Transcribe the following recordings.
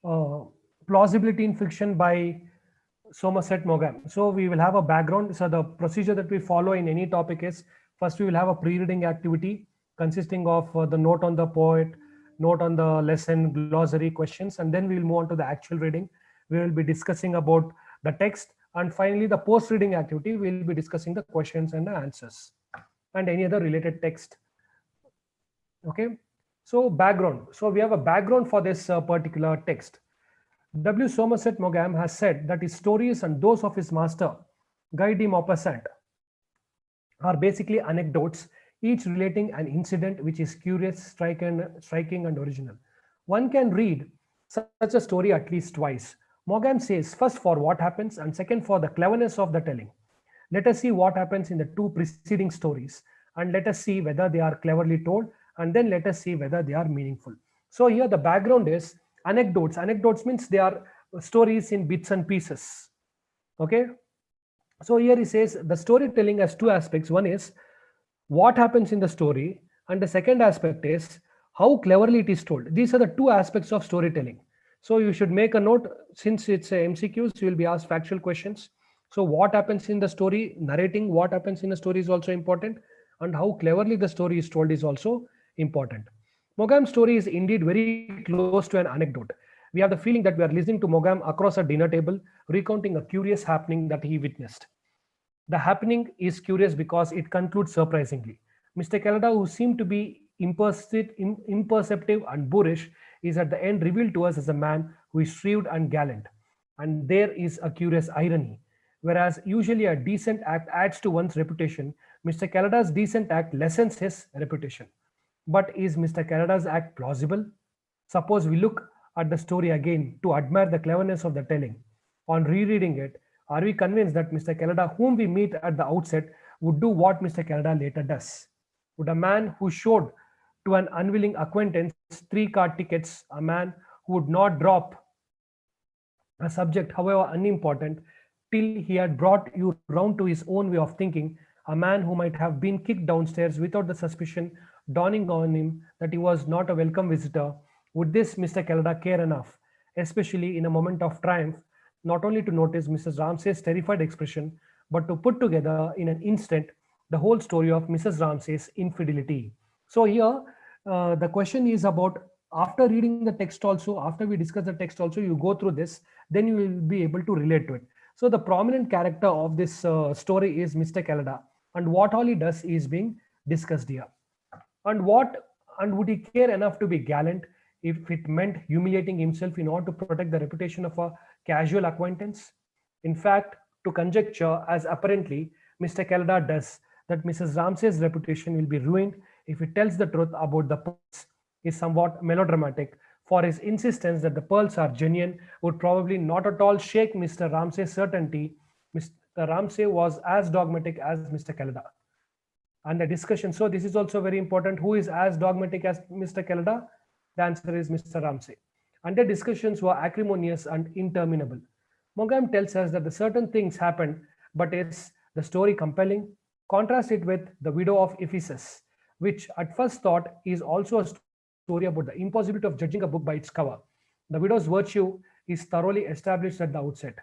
uh, Plausibility in Fiction by Somerset Maugham. So we will have a background. So the procedure that we follow in any topic is, first we will have a pre-reading activity consisting of the note on the poet, note on the lesson, glossary, questions, and then we will move on to the actual reading. We will be discussing about the text, and finally the post-reading activity we will be discussing the questions and the answers and any other related text. Okay. So background. So we have a background for this particular text. W. Somerset Maugham has said that his stories and those of his master, Guy de Maupassant, are basically anecdotes, each relating an incident which is curious, striking, and original. One can read such a story at least twice. Maugham says, first for what happens, and second for the cleverness of the telling. Let us see what happens in the two preceding stories, and let us see whether they are cleverly told, and then let us see whether they are meaningful. So here the background is anecdotes. Anecdotes means they are stories in bits and pieces. Okay. So here he says the storytelling has two aspects. One is what happens in the story, and the second aspect is how cleverly it is told. These are the two aspects of storytelling. So you should make a note, since it's a MCQs, you will be asked factual questions. So what happens in the story, narrating what happens in the story is also important, and how cleverly the story is told is also important. Mogham's story is indeed very close to an anecdote. We have the feeling that we are listening to Mogham across a dinner table, recounting a curious happening that he witnessed. The happening is curious because it concludes surprisingly. Mr. Canada, who seemed to be imperceptive and boorish, is at the end revealed to us as a man who is shrewd and gallant. And there is a curious irony. Whereas usually a decent act adds to one's reputation, Mr. Canada's decent act lessens his reputation. But is Mr. Canada's act plausible? Suppose we look at the story again to admire the cleverness of the telling. On rereading it, are we convinced that Mr. Canada, whom we meet at the outset, would do what Mr. Canada later does? Would a man who showed to an unwilling acquaintance 3 card tickets, a man who would not drop a subject, however unimportant, till he had brought you round to his own way of thinking, a man who might have been kicked downstairs without the suspicion dawning on him that he was not a welcome visitor, would this Mr. Canada care enough, especially in a moment of triumph, not only to notice Mrs. Ramsay's terrified expression, but to put together in an instant the whole story of Mrs. Ramsay's infidelity? So here, the question is about, after reading the text also, after we discuss the text also, you go through this, then you will be able to relate to it. So the prominent character of this story is Mr. Canada, and what all he does is being discussed here. And would he care enough to be gallant if it meant humiliating himself in order to protect the reputation of a casual acquaintance? In fact, to conjecture, as apparently Mr. Canada does, that Mrs. Ramsay's reputation will be ruined if he tells the truth about the pearls, is somewhat melodramatic, for his insistence that the pearls are genuine would probably not at all shake Mr. Ramsay's certainty. Mr. Ramsay was as dogmatic as Mr. Canada. And the discussion, so this is also very important. Who is as dogmatic as Mr. Canada? The answer is Mr. Ramsay. And the discussions were acrimonious and interminable. Maugham tells us that the certain things happened, but is the story compelling? Contrast it with The Widow of Ephesus, which at first thought is also a story about the impossibility of judging a book by its cover. The widow's virtue is thoroughly established at the outset.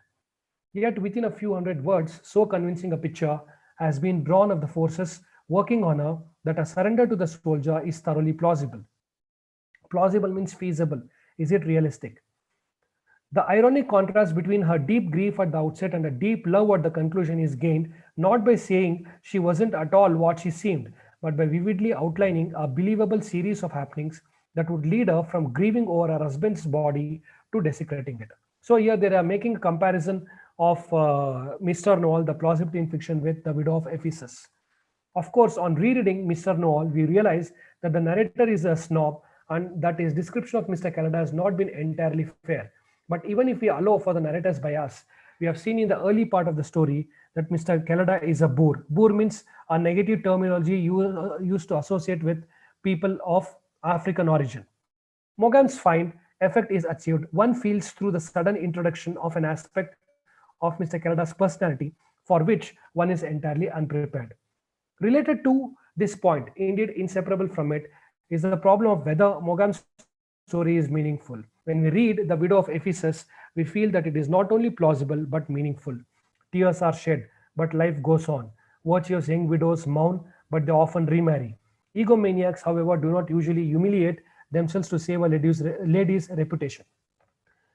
Yet within a few hundred words, so convincing a picture has been drawn of the forces working on her that a surrender to the soldier is thoroughly plausible. Plausible means feasible. Is it realistic? The ironic contrast between her deep grief at the outset and a deep love at the conclusion is gained not by saying she wasn't at all what she seemed, but by vividly outlining a believable series of happenings that would lead her from grieving over her husband's body to desecrating it. So here they are making a comparison of Mr. Noel, the plausibility in fiction, with The Widow of Ephesus. Of course, on rereading Mr. Noel, we realize that the narrator is a snob and that his description of Mr. Canada has not been entirely fair. But even if we allow for the narrator's bias, we have seen in the early part of the story that Mr. Canada is a boor. Boor means a negative terminology used to associate with people of African origin. Maugham find effect is achieved. One feels through the sudden introduction of an aspect of Mr. Canada's personality for which one is entirely unprepared. Related to this point, indeed inseparable from it, is the problem of whether Maugham's story is meaningful. When we read The Widow of Ephesus, we feel that it is not only plausible but meaningful. Tears are shed, but life goes on. Virtuous young widows mourn, but they often remarry. Egomaniacs, however, do not usually humiliate themselves to save a lady's reputation.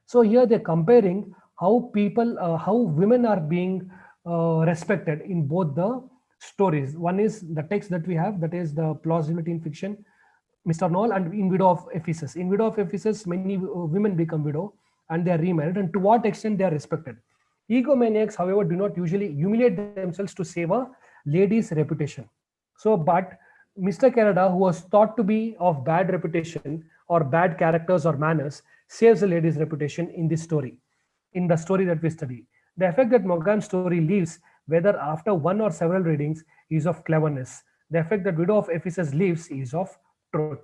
So here they're comparing how women are being respected in both the stories. One is the text that we have, that is the plausibility in fiction, Mr. Noel, and in Widow of Ephesus. In Widow of Ephesus, many women become widow and they are remarried, and to what extent they are respected. Egomaniacs, however, do not usually humiliate themselves to save a lady's reputation. So, but Mr. Canada, who was thought to be of bad reputation or bad characters or manners, saves the lady's reputation in this story, in the story that we study. The effect that Morgan's story leaves, whether after one or several readings, is of cleverness. The effect that Widow of Ephesus leaves is of truth.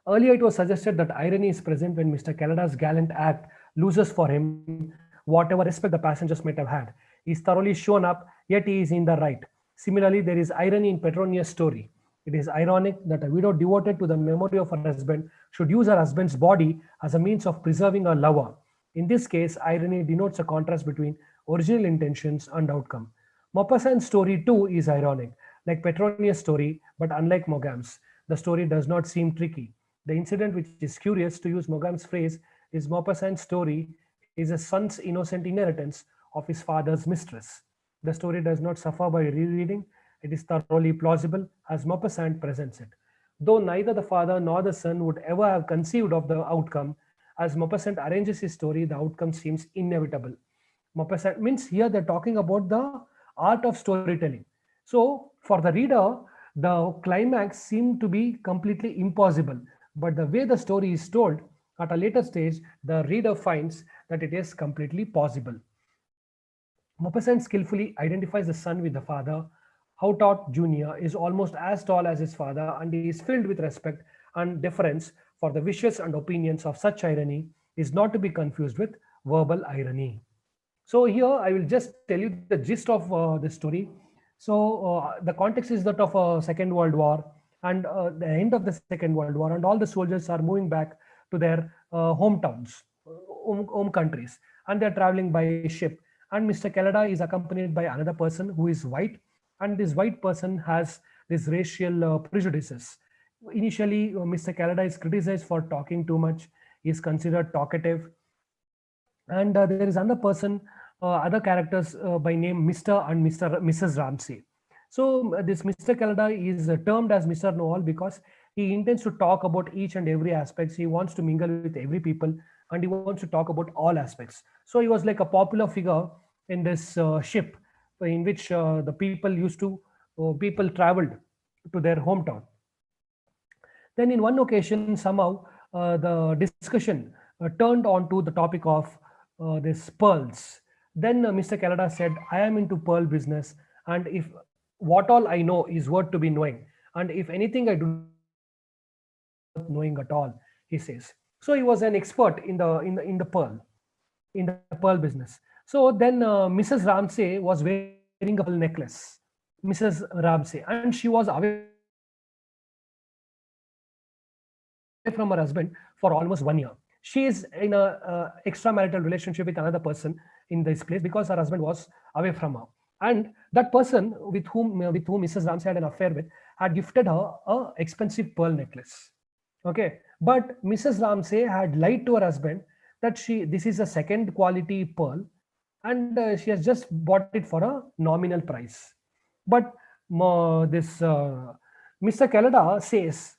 Earlier, it was suggested that irony is present when Mr. Canada's gallant act loses for him whatever respect the passengers might have had. He is thoroughly shown up, yet he is in the right. Similarly, there is irony in Petronia's story. It is ironic that a widow devoted to the memory of her husband should use her husband's body as a means of preserving her lover. In this case, irony denotes a contrast between original intentions and outcome. Maupassant's story too is ironic, like Petronia's story, but unlike Mogam's. The story does not seem tricky. The incident which is curious, to use Mogam's phrase, is Maupassant's story is a son's innocent inheritance of his father's mistress. The story does not suffer by rereading. It is thoroughly plausible as Maupassant presents it. Though neither the father nor the son would ever have conceived of the outcome, as Maupassant arranges his story, the outcome seems inevitable. Maupassant means here they're talking about the art of storytelling. So for the reader, the climax seemed to be completely impossible, but the way the story is told at a later stage, the reader finds that it is completely possible. Maupassant skillfully identifies the son with the father. Houghton Jr. is almost as tall as his father, and he is filled with respect and deference for the wishes and opinions of such irony is not to be confused with verbal irony. So here I will just tell you the gist of the story. So the context is that of a Second World War and the end of the Second World War, and all the soldiers are moving back to their hometowns, home countries, and they're traveling by ship. And Mr. Kela is accompanied by another person who is white, and this white person has these racial prejudices. Initially, Mr. Kela is criticized for talking too much. He is considered talkative, and there is another person, other characters by name Mr. and Mrs. Ramsey. So this Mr. Canada is termed as Mr. Noel because he intends to talk about each and every aspects. He wants to mingle with every people, and he wants to talk about all aspects. So he was like a popular figure in this ship in which the people traveled to their hometown. Then in one occasion, somehow the discussion turned on to the topic of this pearls. Then Mr. Canada said, I am into pearl business, and if what all I know is worth to be knowing, and if anything I do not know is not worth knowing at all, he says. So he was an expert in the pearl business. So then Mrs. Ramsey was wearing a pearl necklace, Mrs. Ramsey, and she was away from her husband for almost 1 year. She is in a extramarital relationship with another person in this place because her husband was away from her. And that person with whom Mrs. Ramsey had an affair with had gifted her a expensive pearl necklace. Okay, but Mrs. Ramsey had lied to her husband that this is a second quality pearl, and she has just bought it for a nominal price. But this Mr. Canada says,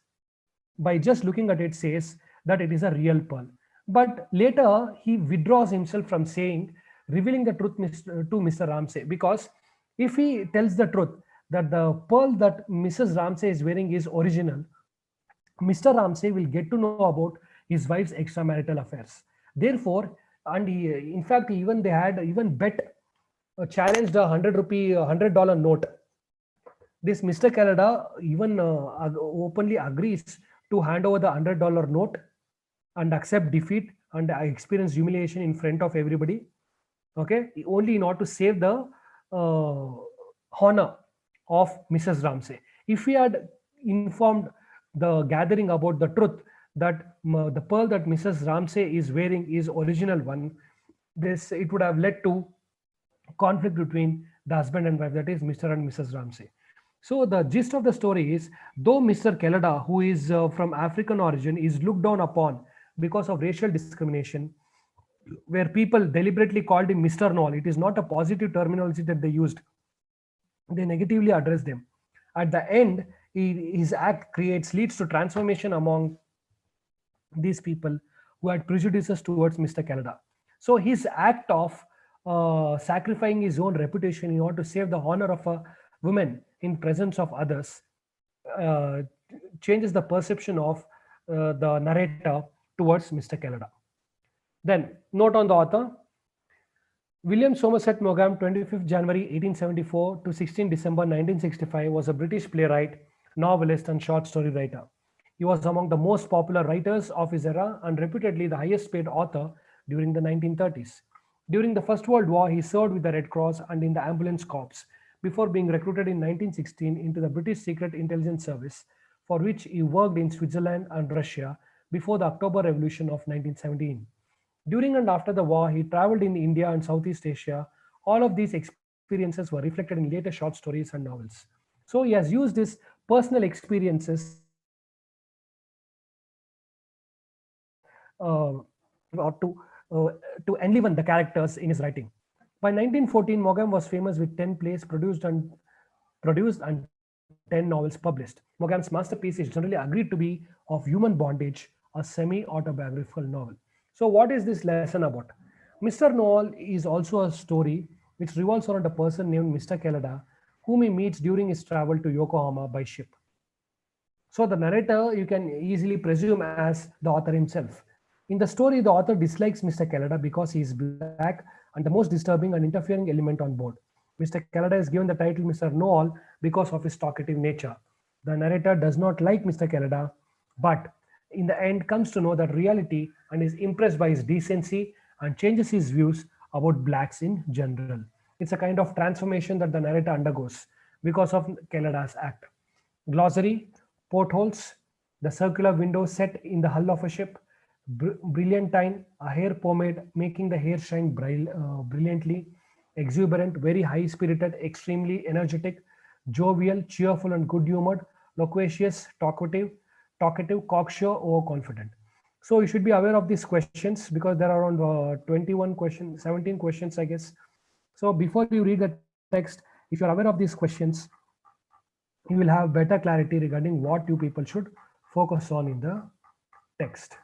by just looking at it, says that it is a real pearl. But later he withdraws himself from saying, revealing the truth to Mr. Ramsey, because if he tells the truth that the pearl that Mrs. Ramsey is wearing is original, Mr. Ramsey will get to know about his wife's extramarital affairs. Therefore, and in fact, even they had even bet, challenged a $100 note. This Mr. Canada even openly agrees to hand over the $100 note and accept defeat and experience humiliation in front of everybody. Okay, only in order to save the honor of Mrs. Ramsey. If he had informed the gathering about the truth that the pearl that Mrs. Ramsay is wearing is original one, this it would have led to conflict between the husband and wife, that is Mr. and Mrs. Ramsay. So the gist of the story is, though Mr. Kela, who is from African origin, is looked down upon because of racial discrimination, where people deliberately called him Mr. Noel, it is not a positive terminology that they used. They negatively addressed them. At the end, his act leads to transformation among these people who had prejudices towards Mr. Canada. So his act of sacrificing his own reputation in order to save the honor of a woman in presence of others uh, changes the perception of the narrator towards Mr. Canada. Then, note on the author. William Somerset Maugham, 25th January 1874 to 16 December 1965, was a British playwright, novelist, and short story writer. He was among the most popular writers of his era and reputedly the highest paid author during the 1930s. During the First World War, he served with the Red Cross and in the Ambulance Corps before being recruited in 1916 into the British Secret Intelligence Service, for which he worked in Switzerland and Russia before the October Revolution of 1917. During and after the war, he traveled in India and Southeast Asia. All of these experiences were reflected in later short stories and novels. So he has used his personal experiences or to enliven the characters in his writing. By 1914, Maugham was famous with 10 plays produced and 10 novels published. Maugham's masterpiece is generally agreed to be of human bondage, a semi-autobiographical novel. So what is this lesson about? Mr. Noel is also a story which revolves around a person named Mr. Kelada, whom he meets during his travel to Yokohama by ship. So the narrator you can easily presume as the author himself. In the story, the author dislikes Mr. Kelada because he is black and the most disturbing and interfering element on board. Mr. Kelada is given the title Mr. Noel because of his talkative nature. The narrator does not like Mr. Kelada, but in the end comes to know that reality and is impressed by his decency and changes his views about blacks in general. It's a kind of transformation that the narrator undergoes because of Kelada's act. Glossary: portholes, the circular window set in the hull of a ship; brilliantine, a hair pomade making the hair shine brilliantly; exuberant, very high spirited, extremely energetic; jovial, cheerful, and good humored; loquacious, talkative, cocksure, overconfident. So you should be aware of these questions because there are around 21 questions, 17 questions, I guess. So before you read the text, if you're aware of these questions, you will have better clarity regarding what you people should focus on in the text.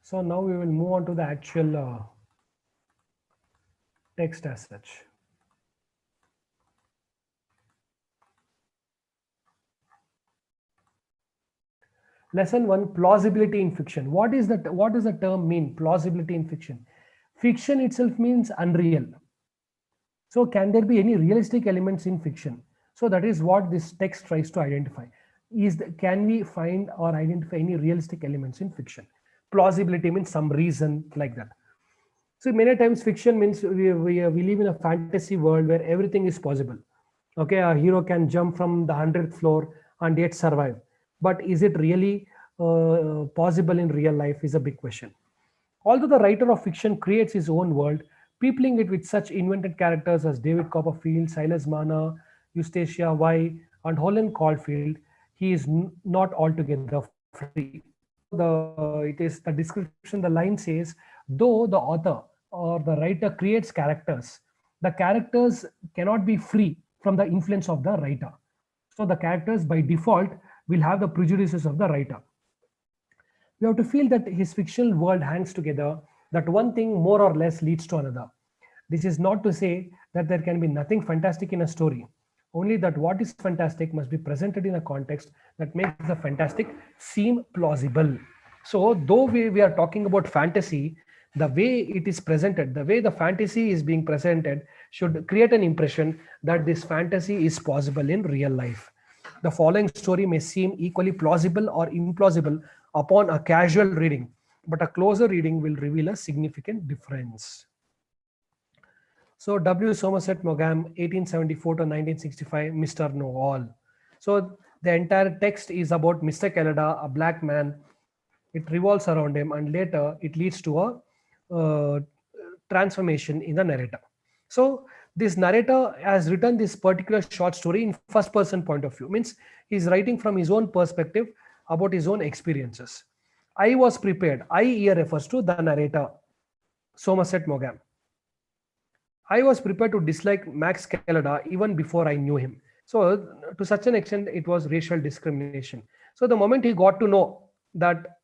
So now we will move on to the actual text as such. Lesson 1: plausibility in fiction. What does the term mean, plausibility in fiction? Fiction itself means unreal. So can there be any realistic elements in fiction? So that is what this text tries to identify. Can we find or identify any realistic elements in fiction? Plausibility means some reason like that. So many times fiction means we live in a fantasy world where everything is possible. Okay, a hero can jump from the 100th floor and yet survive. But is it really possible in real life is a big question. Although the writer of fiction creates his own world, peopling it with such invented characters as David Copperfield, Silas Mana, Eustacia Y, and Holland Caulfield, he is not altogether free. So it is the description, the line says, though the author or the writer creates characters, the characters cannot be free from the influence of the writer. So the characters by default will have the prejudices of the writer. We have to feel that his fictional world hangs together, that one thing more or less leads to another. This is not to say that there can be nothing fantastic in a story, only that what is fantastic must be presented in a context that makes the fantastic seem plausible. So though we are talking about fantasy, the way it is presented, the way the fantasy is being presented should create an impression that this fantasy is possible in real life. The following story may seem equally plausible or implausible upon a casual reading, but a closer reading will reveal a significant difference. So W. Somerset Maugham, 1874 to 1965, Mr. Know-All. So The entire text is about Mr. Kela, a black man. It revolves around him, and later it leads to a transformation in the narrator. So this narrator has written this particular short story in first person point of view, means he's writing from his own perspective about his own experiences. I was prepared. I here refers to the narrator, Somerset Maugham. I was prepared to dislike Max Kela even before I knew him. So, to such an extent, it was racial discrimination. So, the moment he got to know that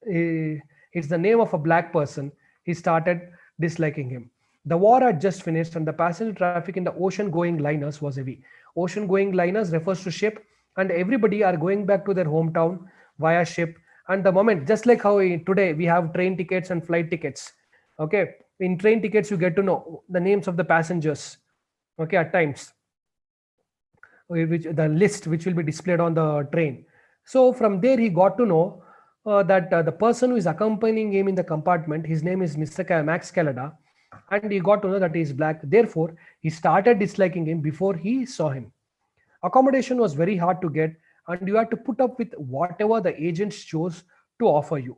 it's the name of a black person, he started disliking him. The war had just finished, and the passenger traffic in the ocean going liners was heavy. Ocean going liners refers to ship, and everybody are going back to their hometown via ship. And the moment, just like how today we have train tickets and flight tickets, okay, in train tickets you get to know the names of the passengers, okay, at times, which the list which will be displayed on the train. So from there he got to know that the person who is accompanying him in the compartment, his name is Mr. Max Kela, and he got to know that he is black. Therefore, he started disliking him before he saw him. Accommodation was very hard to get, and you had to put up with whatever the agents chose to offer you.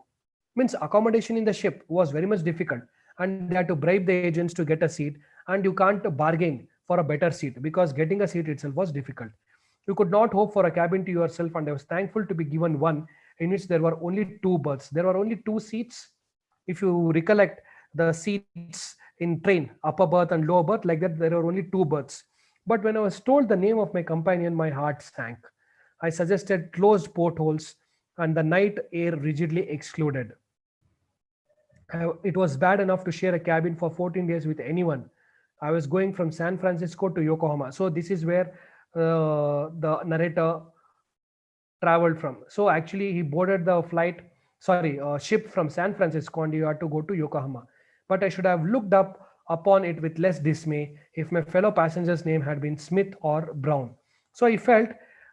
Means accommodation in the ship was very much difficult, and they had to bribe the agents to get a seat, and you can't bargain for a better seat because getting a seat itself was difficult. You could not hope for a cabin to yourself, and I was thankful to be given one in which there were only two berths. There were only two seats. If you recollect the seats in train, upper berth and lower berth, like that, there were only two berths. But when I was told the name of my companion, my heart sank. I suggested closed portholes and the night air rigidly excluded. It was bad enough to share a cabin for 14 days with anyone. I was going from San Francisco to Yokohama. So this is where the narrator traveled from. So actually he boarded the ship from San Francisco, and you had to go to Yokohama. But I should have looked up upon it with less dismay if my fellow passenger's name had been Smith or Brown. So he felt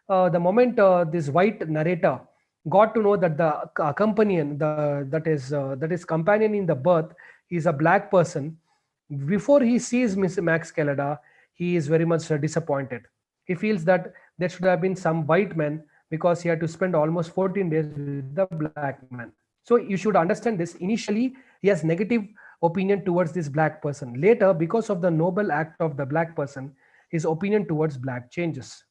the moment this white narrator got to know that the companion, that is companion in the berth, is a black person. Before he sees Miss Max Kela, he is very much disappointed. He feels that there should have been some white man because he had to spend almost 14 days with the black man. So you should understand this. Initially, he has negative opinion towards this black person. Later, because of the noble act of the black person, his opinion towards black changes.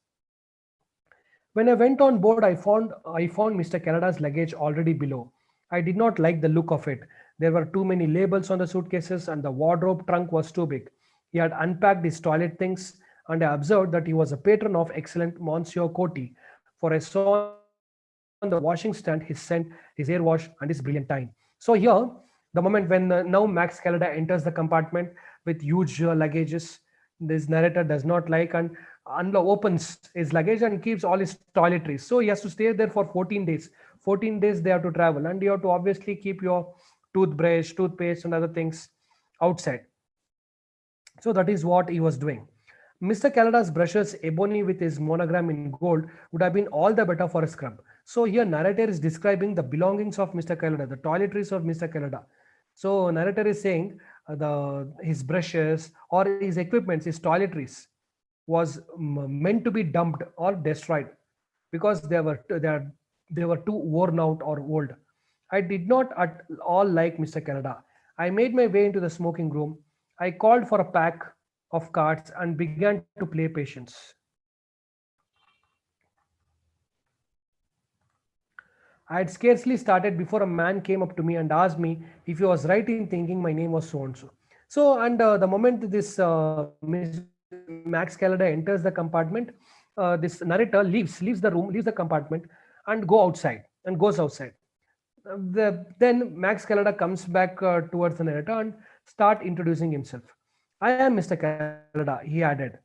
When I went on board, I found Mr. Kela's luggage already below. I did not like the look of it. There were too many labels on the suitcases, and the wardrobe trunk was too big. He had unpacked his toilet things, and I observed that he was a patron of excellent Monsieur Coty, for I saw on the washing stand his scent, his hair wash, and his brilliant time. So here, the moment when now Max Kela enters the compartment with huge luggages, this narrator does not like, and opens his luggage and keeps all his toiletries. So he has to stay there for 14 days. 14 days they have to travel, and you have to obviously keep your toothbrush, toothpaste, and other things outside. So that is what he was doing. Mr. Kela's brushes, ebony with his monogram in gold, would have been all the better for a scrub. So here narrator is describing the belongings of Mr. Kela, the toiletries of Mr. Kela. So narrator is saying his brushes or his equipments, his toiletries, was meant to be dumped or destroyed because they were too worn out or old. I did not at all like Mr. Kela. I made my way into the smoking room. I called for a pack of cards and began to play patience. I had scarcely started before a man came up to me and asked me if he was right in thinking my name was so and so. So, and the moment this Max Kela enters the compartment, this narrator leaves the room, leaves the compartment, and goes outside. Then Max Kela comes back towards the narrator and start introducing himself. I am Mr. Kela, he added,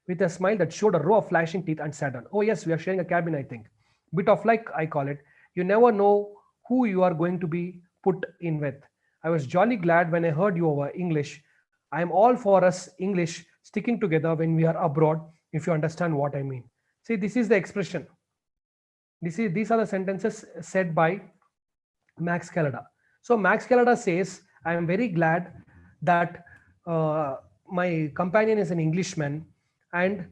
with a smile that showed a row of flashing teeth, and sat down. Oh yes, we are sharing a cabin, I think. Bit of luck, I call it. You never know who you are going to be put in with. I was jolly glad when I heard you over English. I am all for us English sticking together when we are abroad, if you understand what I mean. See, this is the expression. These are the sentences said by Max Kela. So Max Kela says, I am very glad that my companion is an Englishman, and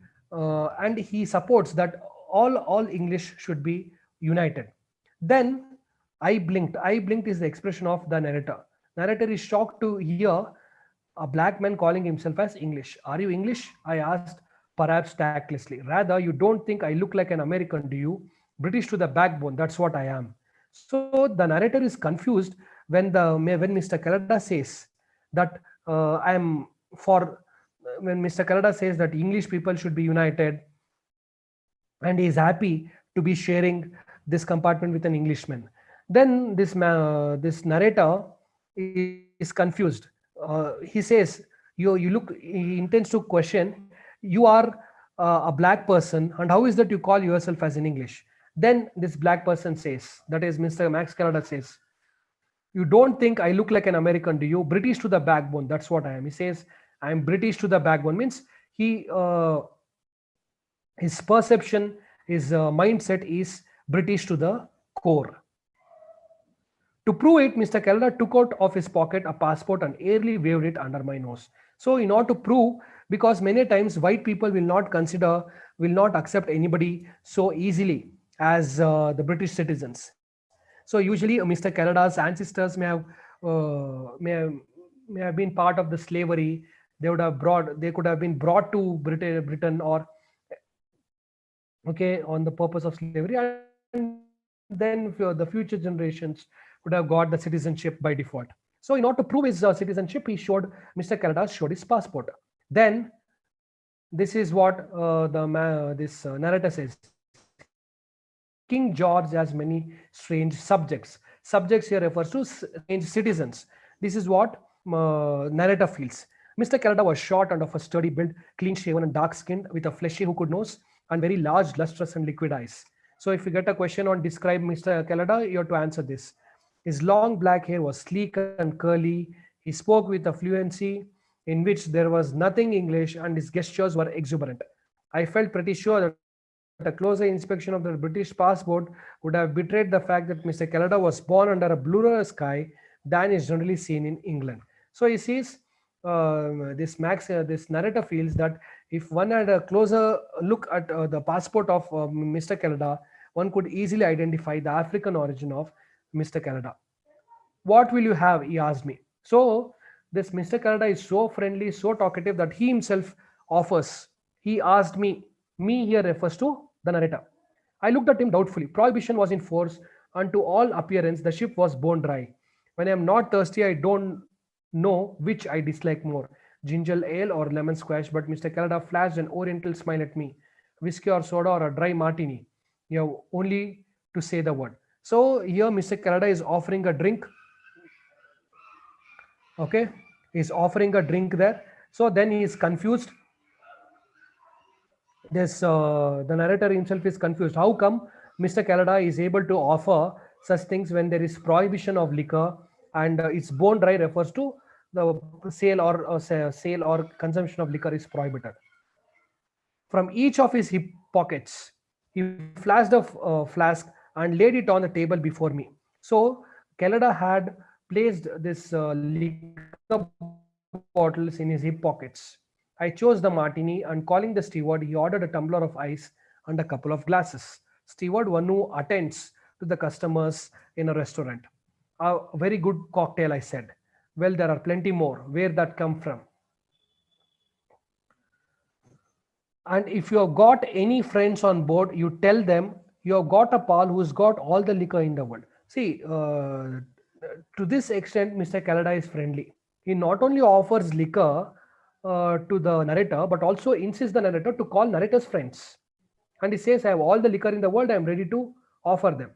he supports that all English should be united. Then I blinked. I blinked is the expression of the narrator. Narrator is shocked to hear a black man calling himself as English. Are you English? I asked, perhaps tactlessly. Rather, you don't think I look like an American, do you? British to the backbone. That's what I am. So the narrator is confused when Mr. Kela says that I am for when Mr. Kela says that English people should be united, and he is happy to be sharing this compartment with an Englishman. Then this narrator is confused. He says, you look. He intends to question. You are a black person, and how is that you call yourself as in English? Then this black person says, that is Mr. Max Canada says, you don't think I look like an American, do you? British to the backbone. That's what I am. He says, I am British to the backbone. Means he his perception, his mindset is British to the core. To prove it, Mr. Kela took out of his pocket a passport and airily waved it under my nose. So, in order to prove, because many times white people will not accept anybody so easily as the British citizens. So, usually Mr. Kela's ancestors may have been part of the slavery. They could have been brought to Britain or okay on the purpose of slavery, and then for the future generations would have got the citizenship by default. So in order to prove his citizenship, Mr. Kela showed his passport. Then this is what this narrator says. King George has many strange subjects. Subjects here refers to strange citizens. This is what narrator feels. Mr. Kela was short and of a sturdy build, clean shaven and dark skinned, with a fleshy hooked nose and very large, lustrous and liquid eyes. So if you get a question on describe Mr. Kela, you have to answer this. His long black hair was sleek and curly. He spoke with a fluency in which there was nothing English, and his gestures were exuberant. I felt pretty sure that a closer inspection of the British passport would have betrayed the fact that Mr. Kela was born under a bluer sky than is generally seen in England. So he sees this narrator feels that if one had a closer look at the passport of Mr. Kela, one could easily identify the African origin of Mr. Kela. What will you have? He asked me. So this Mr. Kela is so friendly, so talkative that he himself offers. He asked me. Me here refers to the narrator. I looked at him doubtfully. Prohibition was in force, and to all appearance, the ship was bone dry. When I am not thirsty, I don't know which I dislike more, ginger ale or lemon squash. But Mr. Kela flashed an oriental smile at me. Whiskey or soda or a dry martini. You have only to say the word. So here Mr. Kela is offering a drink. Okay, he's offering a drink there. So then he is confused. The narrator himself is confused. How come Mr. Kela is able to offer such things when there is prohibition of liquor, and its bone dry refers to the sale or consumption of liquor is prohibited. From each of his hip pockets, he flashed a flask and laid it on the table before me. So Kela had placed this liquor bottles in his hip pockets. I chose the martini, and calling the steward, he ordered a tumbler of ice and a couple of glasses. Steward, one who attends to the customers in a restaurant. A very good cocktail, I said. Well, there are plenty more. Where that come from? And if you have got any friends on board, you tell them you have got a pal who's got all the liquor in the world. See, to this extent, Mr. Kela is friendly. He not only offers liquor to the narrator, but also insists the narrator to call narrator's friends. And he says, I have all the liquor in the world, I am ready to offer them.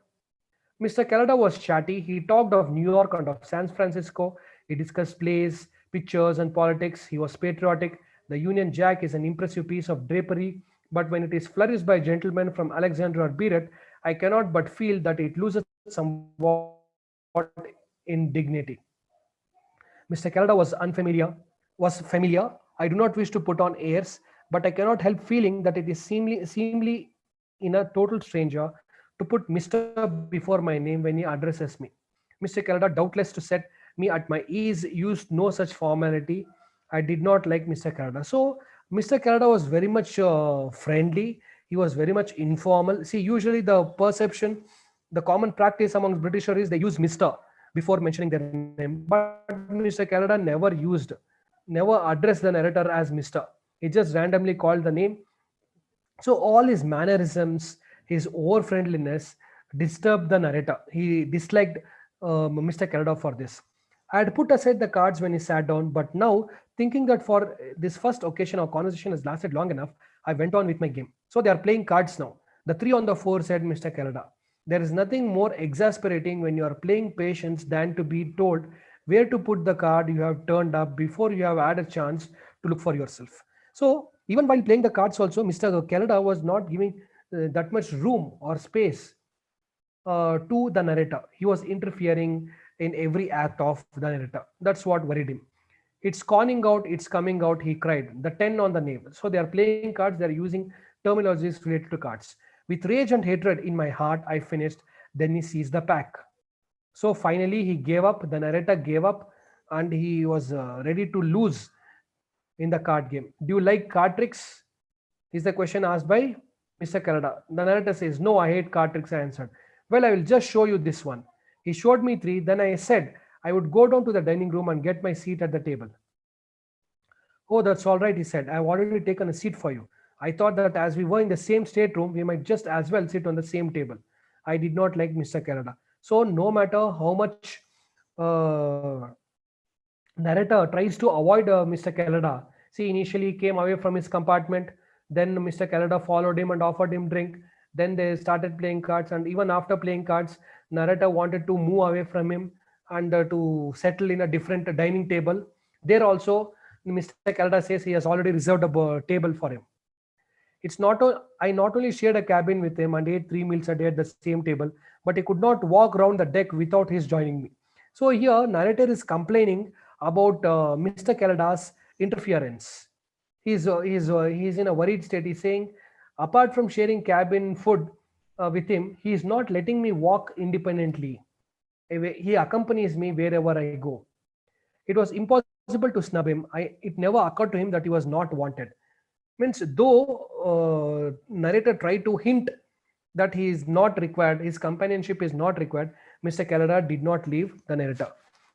Mr. Kela was chatty. He talked of New York and of San Francisco. He discussed plays, pictures, and politics. He was patriotic. The Union Jack is an impressive piece of drapery, but when it is flourished by gentlemen from Alexandria or Beirut, I cannot but feel that it loses somewhat in dignity. Mr. Kela was familiar. I do not wish to put on airs, but I cannot help feeling that it is seemly in a total stranger to put Mr. before my name when he addresses me. Mr. Kela, doubtless to set me at my ease, used no such formality. I did not like Mr. Kela. So Mr. Kela was very much friendly. He was very much informal. See, usually the perception, the common practice amongst Britishers is they use Mr. before mentioning their name. But Mr. Canada never addressed the narrator as Mr. He just randomly called the name. So all his mannerisms, his over friendliness disturbed the narrator. He disliked Mr. Canada for this. I had put aside the cards when he sat down, but now, thinking that for this first occasion our conversation has lasted long enough, I went on with my game. So they are playing cards now. The three on the four, said Mr. Canada. There is nothing more exasperating when you are playing patience than to be told where to put the card you have turned up before you have had a chance to look for yourself. So even while playing the cards also, Mr. Canada was not giving that much room or space to the narrator. He was interfering in every act of the narrator. That's what worried him. It's conning out, it's coming out, he cried. The 10 on the name. So they are playing cards, they are using terminologies related to cards. With rage and hatred in my heart, I finished. Then he seized the pack. So finally, he gave up. The narrator gave up and he was ready to lose in the card game. Do you like card tricks? Is the question asked by Mr. Canada. The narrator says, no, I hate card tricks, I answered. Well, I will just show you this one. He showed me three. Then I said I would go down to the dining room and get my seat at the table. Oh, that's all right, he said. I've already taken a seat for you. I thought that as we were in the same stateroom, we might just as well sit on the same table. I did not like Mr. Canada. So, no matter how much uh, narrator tries to avoid Mr. Canada, see, initially he came away from his compartment, then Mr. Canada followed him and offered him drink. Then they started playing cards, and even after playing cards, narrator wanted to move away from him and to settle in a different dining table. There also, Mr. Canada says he has already reserved a table for him. I not only shared a cabin with him and ate 3 meals a day at the same table, but he could not walk around the deck without his joining me. So here, narrator is complaining about Mr. Canada's interference. He's in a worried state. He's saying, apart from sharing cabin food with him, he is not letting me walk independently. He accompanies me wherever I go. It was impossible to snub him. It never occurred to him that he was not wanted. Means though narrator tried to hint that he is not required, his companionship is not required, Mr. Canada did not leave the narrator.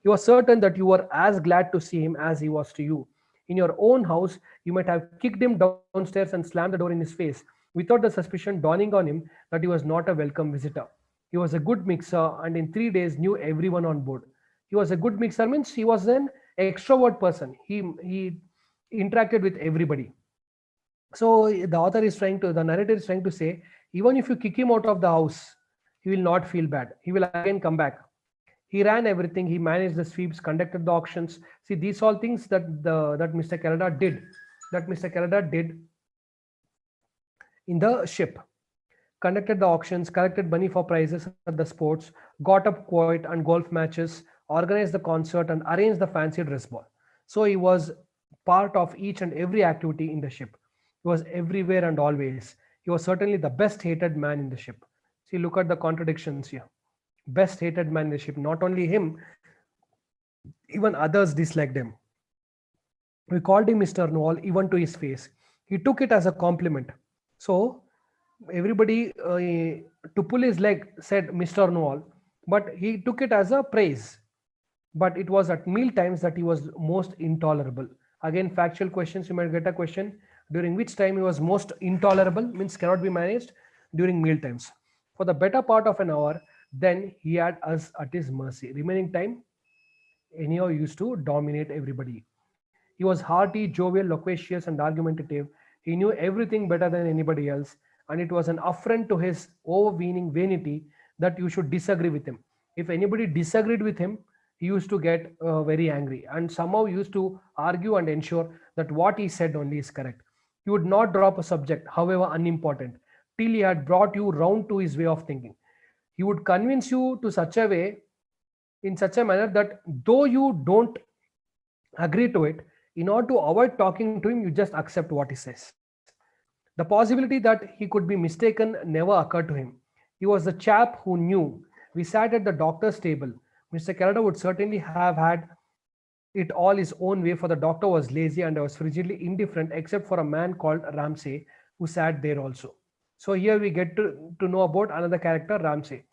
He was certain that you were as glad to see him as he was to you. In your own house, you might have kicked him downstairs and slammed the door in his face without the suspicion dawning on him that he was not a welcome visitor. He was a good mixer and in 3 days knew everyone on board. He was a good mixer means he was an extrovert person. He interacted with everybody. So the narrator is trying to say, even if you kick him out of the house, he will not feel bad. He will again come back. He ran everything. He managed the sweeps, conducted the auctions. See, these all things that Mr. Canada did. That Mr. Canada did in the ship. Conducted the auctions, collected money for prizes at the sports, got up quiet and golf matches, organized the concert, and arranged the fancy dress ball. So he was part of each and every activity in the ship. He was everywhere and always. He was certainly the best hated man in the ship. See, look at the contradictions here. Best hated man in the ship. Not only him, even others disliked him. We called him Mr. Noel even to his face. He took it as a compliment. So everybody to pull his leg said Mr. Noel, but he took it as a praise. But it was at meal times that he was most intolerable. Again, factual questions, you might get a question. During which time he was most intolerable, means cannot be managed, during meal times. For the better part of an hour, then he had us at his mercy. Remaining time, anyhow used to dominate everybody. He was hearty, jovial, loquacious, and argumentative. He knew everything better than anybody else, and it was an affront to his overweening vanity that you should disagree with him. If anybody disagreed with him, he used to get very angry and somehow used to argue and ensure that what he said only is correct. He would not drop a subject, however unimportant, till he had brought you round to his way of thinking. He would convince you to such a way, in such a manner that though you don't agree to it, in order to avoid talking to him, you just accept what he says. The possibility that he could be mistaken never occurred to him. He was the chap who knew. We sat at the doctor's table. Mr. Canada would certainly have had it all his own way, for the doctor was lazy and was frigidly indifferent except for a man called Ramsay who sat there also. So here we get to know about another character, Ramsay.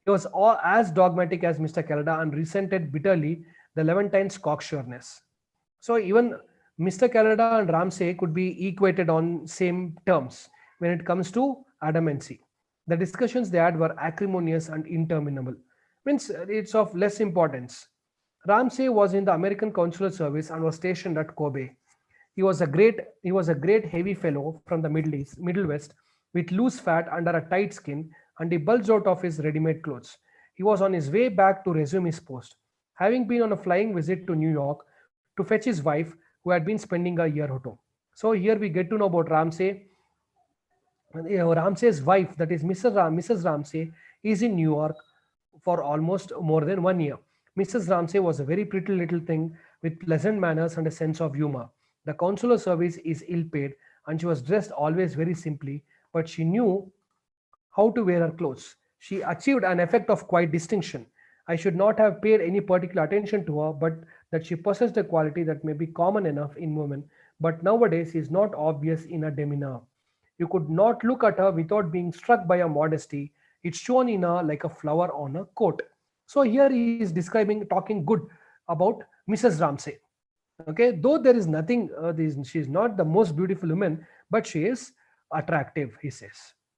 He was all as dogmatic as Mr. Calada and resented bitterly the Levantine's cocksureness. So even Mr. Calada and Ramsay could be equated on same terms when it comes to adamancy. The discussions they had were acrimonious and interminable. Means it's of less importance. Ramsay was in the American Consular Service and was stationed at Kobe. He was a great heavy fellow from the Middle West, with loose fat under a tight skin, and he bulged out of his ready-made clothes. He was on his way back to resume his post, having been on a flying visit to New York to fetch his wife, who had been spending a year at home. So here we get to know about Ramsay. Ramsay's wife, that is Mrs. Ramsay, is in New York for almost more than 1 year. Mrs. Ramsay was a very pretty little thing with pleasant manners and a sense of humor. The consular service is ill paid, and she was dressed always very simply, but she knew how to wear her clothes. She achieved an effect of quiet distinction. I should not have paid any particular attention to her, but that she possessed a quality that may be common enough in women, but nowadays is not obvious in her demeanor. You could not look at her without being struck by her modesty. It's shown in her like a flower on a coat. So here he is describing, talking good about Mrs. Ramsay. Okay, though there is nothing, she is not the most beautiful woman, but she is attractive, he says.